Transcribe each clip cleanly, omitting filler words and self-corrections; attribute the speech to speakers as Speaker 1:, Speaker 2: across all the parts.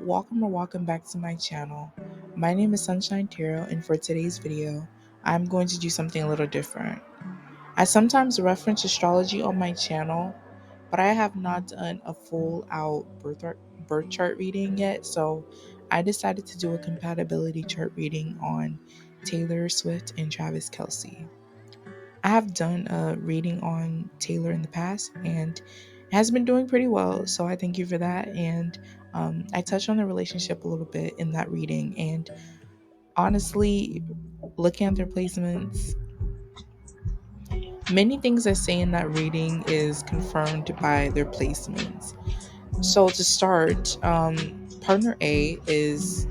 Speaker 1: welcome back to my channel. My name is Sunshine Tarot, and for today's video, I'm going to do something a little different. I sometimes reference astrology on my channel, but I have not done a full out birth chart reading yet, so I decided to do a compatibility chart reading on Taylor Swift and Travis Kelce. I have done a reading on Taylor in the past and has been doing pretty well. So I thank you for that. And I touched on the relationship a little bit in that reading. And honestly, looking at their placements, many things I say in that reading is confirmed by their placements. So to start, partner A is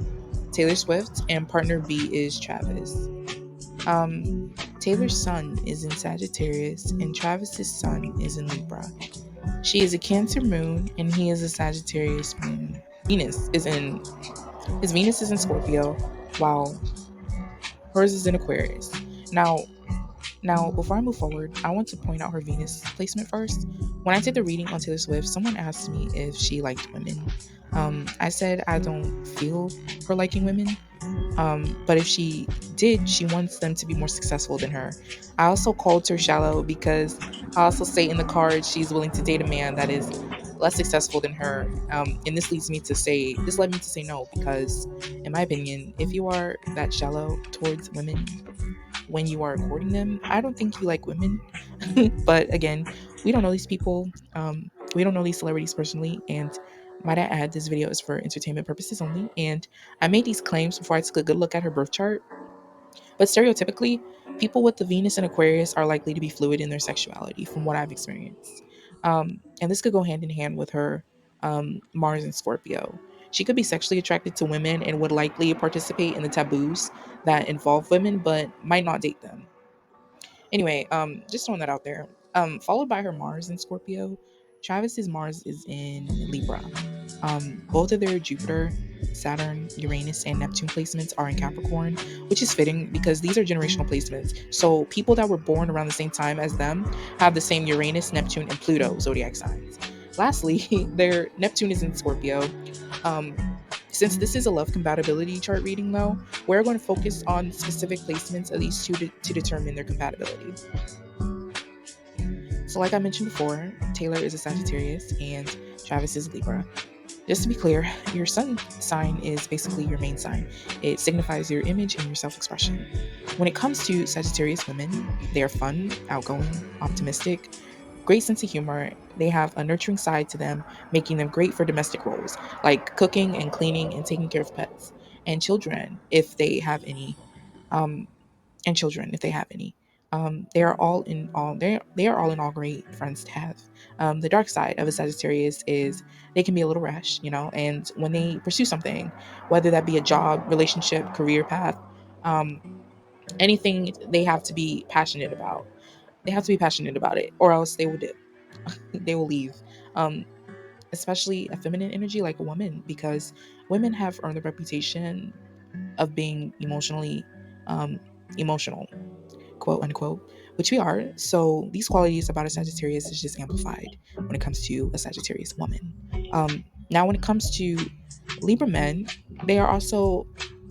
Speaker 1: Taylor Swift and partner B is Travis. Taylor's sun is in Sagittarius and Travis's sun is in Libra. She is a Cancer moon and he is a Sagittarius moon. His Venus is in Scorpio, while hers is in Aquarius. Now, before I move forward, I want to point out her Venus placement first. When I did the reading on Taylor Swift, someone asked me if she liked women. I said I don't feel her liking women. But if she did, she wants them to be more successful than her. I also called her shallow because I also say in the card she's willing to date a man that is less successful than her. And this led me to say no because, in my opinion, if you are that shallow towards women when you are courting them, I don't think you like women. But again, we don't know these people. We don't know these celebrities personally, and might I add, this video is for entertainment purposes only. And I made these claims before I took a good look at her birth chart. But stereotypically, people with the Venus and Aquarius are likely to be fluid in their sexuality, from what I've experienced. And this could go hand in hand with her Mars and Scorpio. She could be sexually attracted to women and would likely participate in the taboos that involve women, but might not date them. Anyway, just throwing that out there. Followed by her Mars in Scorpio. Travis's Mars is in Libra. Both of their Jupiter, Saturn, Uranus, and Neptune placements are in Capricorn, which is fitting because these are generational placements. So people that were born around the same time as them have the same Uranus, Neptune, and Pluto zodiac signs. Lastly, their Neptune is in Scorpio. Um, since this is a love compatibility chart reading, though, we're going to focus on specific placements of these two to determine their compatibility. So, like I mentioned before, Taylor is a Sagittarius and Travis is Libra. Just to be clear, your sun sign is basically your main sign. It signifies your image and your self-expression. When it comes to Sagittarius women, they are fun, outgoing, optimistic, great sense of humor. They have a nurturing side to them, making them great for domestic roles like cooking and cleaning and taking care of pets and children if they have any. Um, and children if they have any. They are all in all they are all in all great friends to have. The dark side of a Sagittarius is they can be a little rash, and when they pursue something, whether that be a job, relationship, career path, um, anything, they have to be passionate about. They have to be passionate about it, or else they will dip. They will leave. Um, Especially a feminine energy like a woman, because women have earned the reputation of being um, emotional, quote unquote, which we are. So these qualities about a Sagittarius is just amplified when it comes to a Sagittarius woman. Now, when it comes to Libra men, they are also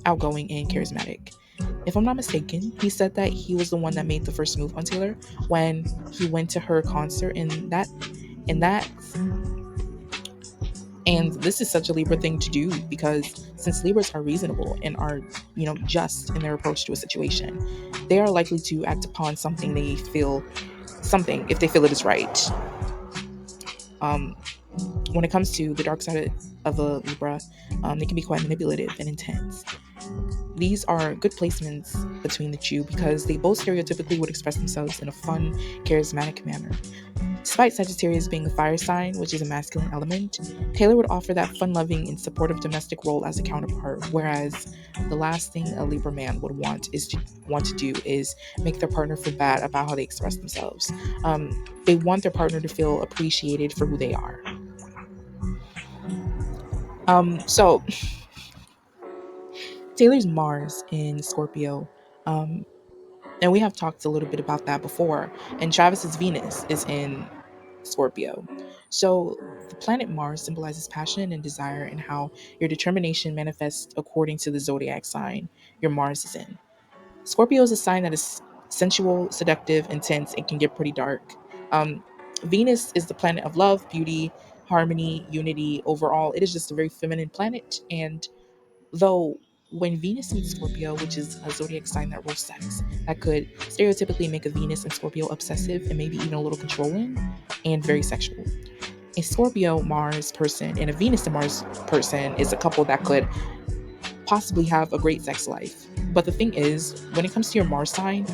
Speaker 1: outgoing and charismatic. If I'm not mistaken, he said that he was the one that made the first move on Taylor when he went to her concert, and this is such a Libra thing to do because since Libras are reasonable and are, just in their approach to a situation, they are likely to act upon something if they feel it is right. Um, when it comes to the dark side of a Libra, they can be quite manipulative and intense. These are good placements between the two because they both stereotypically would express themselves in a fun, charismatic manner. Despite Sagittarius being a fire sign, which is a masculine element, Taylor would offer that fun-loving and supportive domestic role as a counterpart, whereas the last thing a Libra man would want to do is make their partner feel bad about how they express themselves. They want their partner to feel appreciated for who they are. So Taylor's Mars in Scorpio. And we have talked a little bit about that before. And Travis's Venus is in Scorpio. So the planet Mars symbolizes passion and desire and how your determination manifests according to the zodiac sign your Mars is in. Scorpio is a sign that is sensual, seductive, intense, and can get pretty dark. Um, Venus is the planet of love, beauty, harmony, unity. Overall, it is just a very feminine planet. And though when Venus meets Scorpio, which is a zodiac sign that rules sex, that could stereotypically make a Venus and Scorpio obsessive and maybe even a little controlling and very sexual. A Scorpio Mars person and a Venus and Mars person is a couple that could possibly have a great sex life. But the thing is, when it comes to your Mars sign,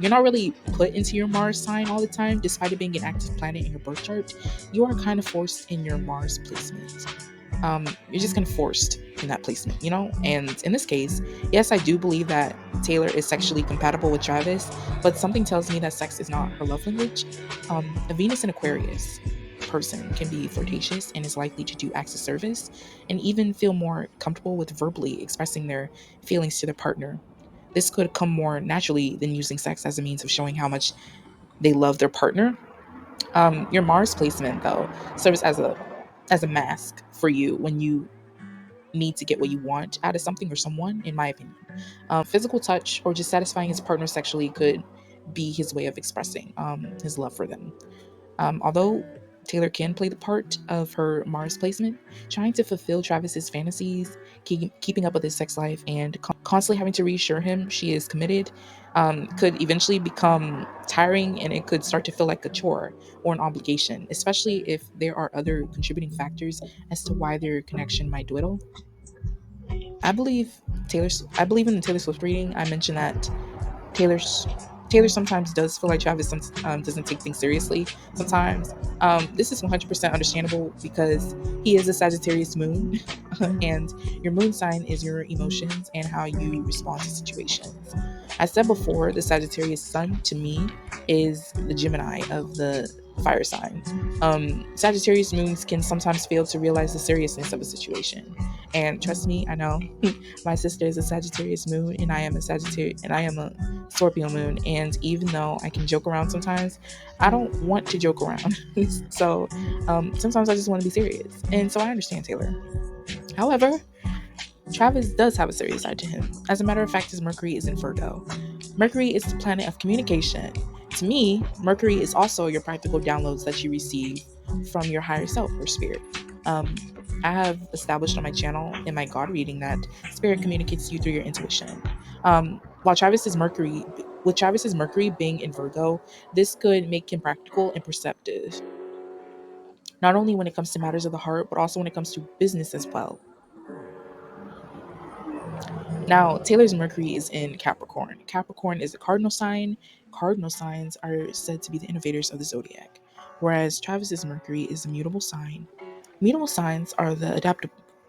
Speaker 1: you're not really put into your Mars sign all the time, despite it being an active planet in your birth chart. You are kind of forced in your Mars placement. You're just kind of forced in that placement, you know? And in this case, yes, I do believe that Taylor is sexually compatible with Travis, but something tells me that sex is not her love language. A Venus and Aquarius person can be flirtatious and is likely to do acts of service and even feel more comfortable with verbally expressing their feelings to their partner. This could come more naturally than using sex as a means of showing how much they love their partner. Your Mars placement, though, serves as a mask for you when you need to get what you want out of something or someone, in my opinion. Physical touch or just satisfying his partner sexually could be his way of expressing his love for them. Although Taylor can play the part of her Mars placement, trying to fulfill Travis's fantasies, keeping up with his sex life, and constantly having to reassure him she is committed, could eventually become tiring and it could start to feel like a chore or an obligation, especially if there are other contributing factors as to why their connection might dwindle. I believe I believe in the Taylor Swift reading. I mentioned that Taylor's Taylor sometimes does feel like Travis doesn't take things seriously. Sometimes this is 100% understandable because he is a Sagittarius moon, and your moon sign is your emotions and how you respond to situations. I said before, the Sagittarius sun to me is the Gemini of the fire sign. Sagittarius moons can sometimes fail to realize the seriousness of a situation, and trust me, I know. My sister is a Sagittarius moon, and I am a Sagittarius, and I am a Scorpio moon. And even though I can joke around sometimes, I don't want to joke around. So sometimes I just want to be serious, and so I understand Taylor. However, Travis does have a serious side to him. As a matter of fact, his Mercury is in Virgo. Mercury is the planet of communication. To me, Mercury is also your practical downloads that you receive from your higher self or spirit. Um, I have established on my channel in my God reading that spirit communicates to you through your intuition. While with Travis's Mercury being in Virgo, this could make him practical and perceptive, not only when it comes to matters of the heart, but also when it comes to business as well. Now, Taylor's Mercury is in Capricorn. Capricorn is a cardinal sign. Cardinal signs are said to be the innovators of the zodiac, whereas Travis's Mercury is a mutable sign. Mutable signs are the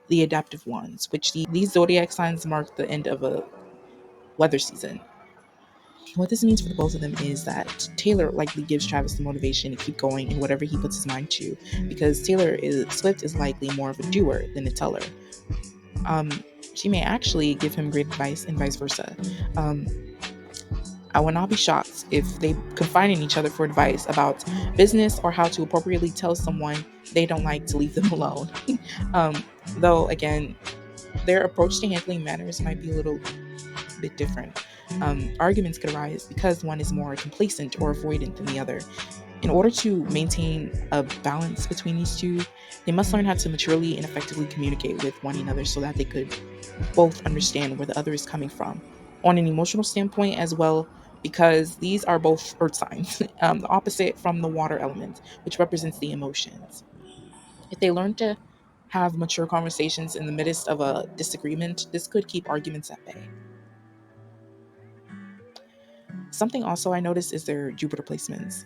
Speaker 1: adaptive ones, which these zodiac signs mark the end of a weather season. What this means for the both of them is that Taylor likely gives Travis the motivation to keep going in whatever he puts his mind to, because Swift is likely more of a doer than a teller. Um, she may actually give him great advice and vice versa. Um, I would not be shocked if they confide in each other for advice about business or how to appropriately tell someone they don't like to leave them alone. Though, again, their approach to handling matters might be a little bit different. Arguments could arise because one is more complacent or avoidant than the other. In order to maintain a balance between these two, they must learn how to maturely and effectively communicate with one another so that they could both understand where the other is coming from on an emotional standpoint as well, because these are both earth signs, the opposite from the water element, which represents the emotions. If they learn to have mature conversations in the midst of a disagreement, this could keep arguments at bay. Something also I noticed is their Jupiter placements.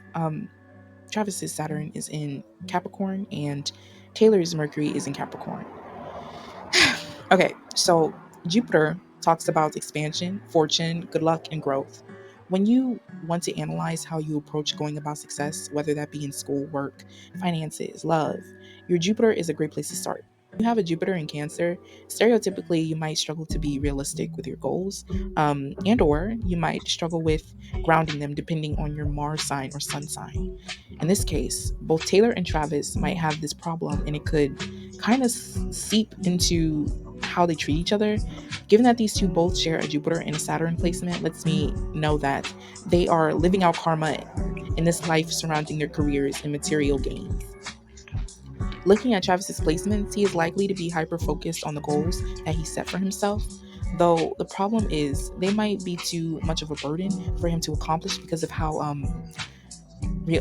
Speaker 1: Travis's Saturn is in Capricorn and Taylor's Mercury is in Capricorn. Okay, so Jupiter talks about expansion, fortune, good luck, and growth. When you want to analyze how you approach going about success, whether that be in school, work, finances, love, your Jupiter is a great place to start. You have a Jupiter in Cancer, stereotypically you might struggle to be realistic with your goals, and or you might struggle with grounding them depending on your Mars sign or Sun sign. In this case, both Taylor and Travis might have this problem, and it could kind of seep into how they treat each other. Given that these two both share a Jupiter and a Saturn placement, lets me know that they are living out karma in this life surrounding their careers and material gains. Looking at Travis's placements, he is likely to be hyper focused on the goals that he set for himself. Though the problem is, they might be too much of a burden for him to accomplish because of how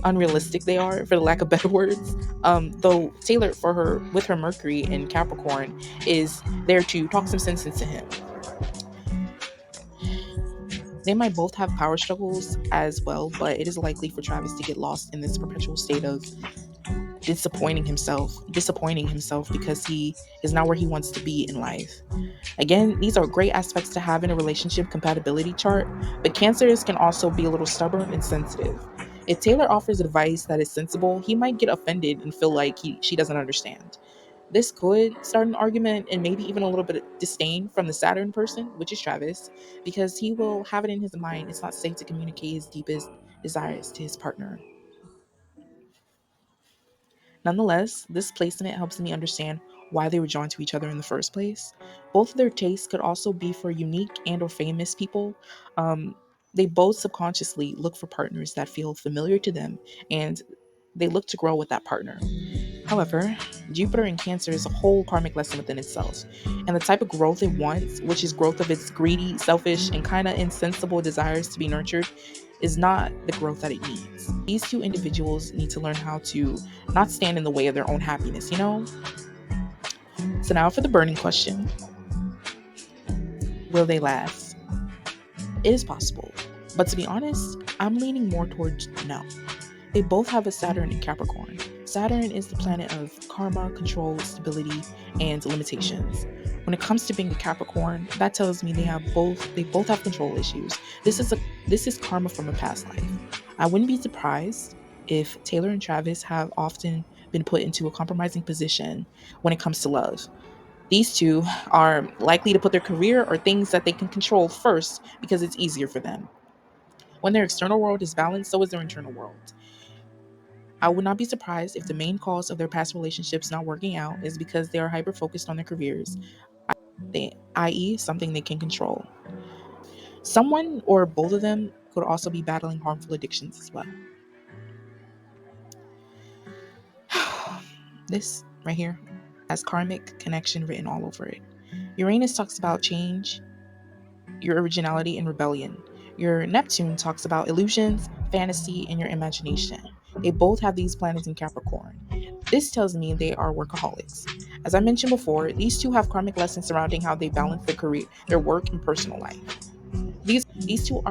Speaker 1: unrealistic they are, for the lack of better words. Though Taylor, for her with her Mercury in Capricorn, is there to talk some sense into him. They might both have power struggles as well, but it is likely for Travis to get lost in this perpetual state of disappointing himself because he is not where he wants to be in life. Again, these are great aspects to have in a relationship compatibility chart, but Cancers can also be a little stubborn and sensitive. If Taylor offers advice that is sensible, he might get offended and feel like she doesn't understand. This could start an argument and maybe even a little bit of disdain from the Saturn person, which is Travis, because he will have it in his mind it's not safe to communicate his deepest desires to his partner. Nonetheless, this placement helps me understand why they were drawn to each other in the first place. Both of their tastes could also be for unique and or famous people. Um, they both subconsciously look for partners that feel familiar to them, and they look to grow with that partner. However, Jupiter in Cancer is a whole karmic lesson within itself, and the type of growth it wants, which is growth of its greedy, selfish, and kind of insensible desires to be nurtured, is not the growth that it needs. These two individuals need to learn how to not stand in the way of their own happiness, you know? So now for the burning question. Will they last? It is possible, but to be honest, I'm leaning more towards no. They both have a Saturn in Capricorn. Saturn is the planet of karma, control, stability, and limitations. When it comes to being a Capricorn, that tells me they both have control issues. This is karma from a past life. I wouldn't be surprised if Taylor and Travis have often been put into a compromising position when it comes to love. These two are likely to put their career or things that they can control first because it's easier for them. When their external world is balanced, so is their internal world. I would not be surprised if the main cause of their past relationships not working out is because they are hyper focused on their careers, i.e., something they can control. Someone or both of them could also be battling harmful addictions as well. This right here has karmic connection written all over it. Uranus talks about change, your originality, and rebellion. Your Neptune talks about illusions, fantasy, and your imagination. They both have these planets in Capricorn. This tells me they are workaholics. As I mentioned before, these two have karmic lessons surrounding how they balance their career, their work, and personal life. These two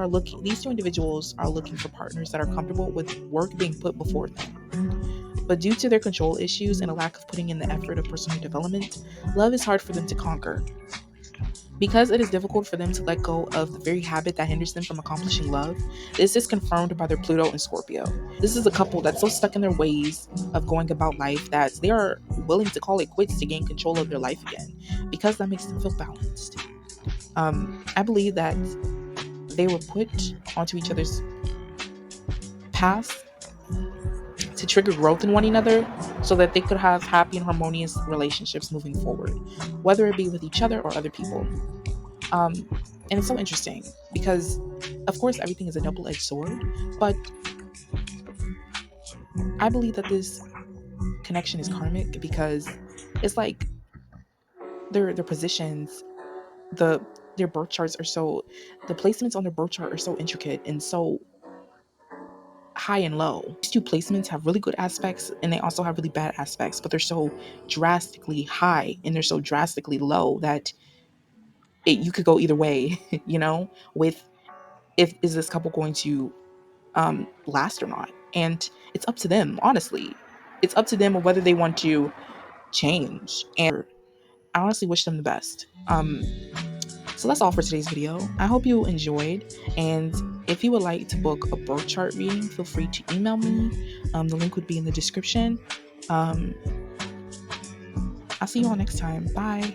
Speaker 1: individuals are looking for partners that are comfortable with work being put before them. But due to their control issues and a lack of putting in the effort of personal development, love is hard for them to conquer. Because it is difficult for them to let go of the very habit that hinders them from accomplishing love, this is confirmed by their Pluto and Scorpio. This is a couple that's so stuck in their ways of going about life that they are willing to call it quits to gain control of their life again, because that makes them feel balanced. I believe that they were put onto each other's paths to trigger growth in one another so that they could have happy and harmonious relationships moving forward, whether it be with each other or other people. And it's so interesting because, of course, everything is a double-edged sword, but I believe that this connection is karmic because it's like their positions, the their birth charts are so, the placements on their birth chart are so intricate and so high and low. These two placements have really good aspects and they also have really bad aspects, but they're so drastically high and they're so drastically low that you could go either way, you know, with if is this couple going to last or not. And it's up to them, honestly. It's up to them whether they want to change. And I honestly wish them the best. So that's all for today's video. I hope you enjoyed. And if you would like to book a birth chart reading, feel free to email me. The link would be in the description. I I'll see you all next time. Bye.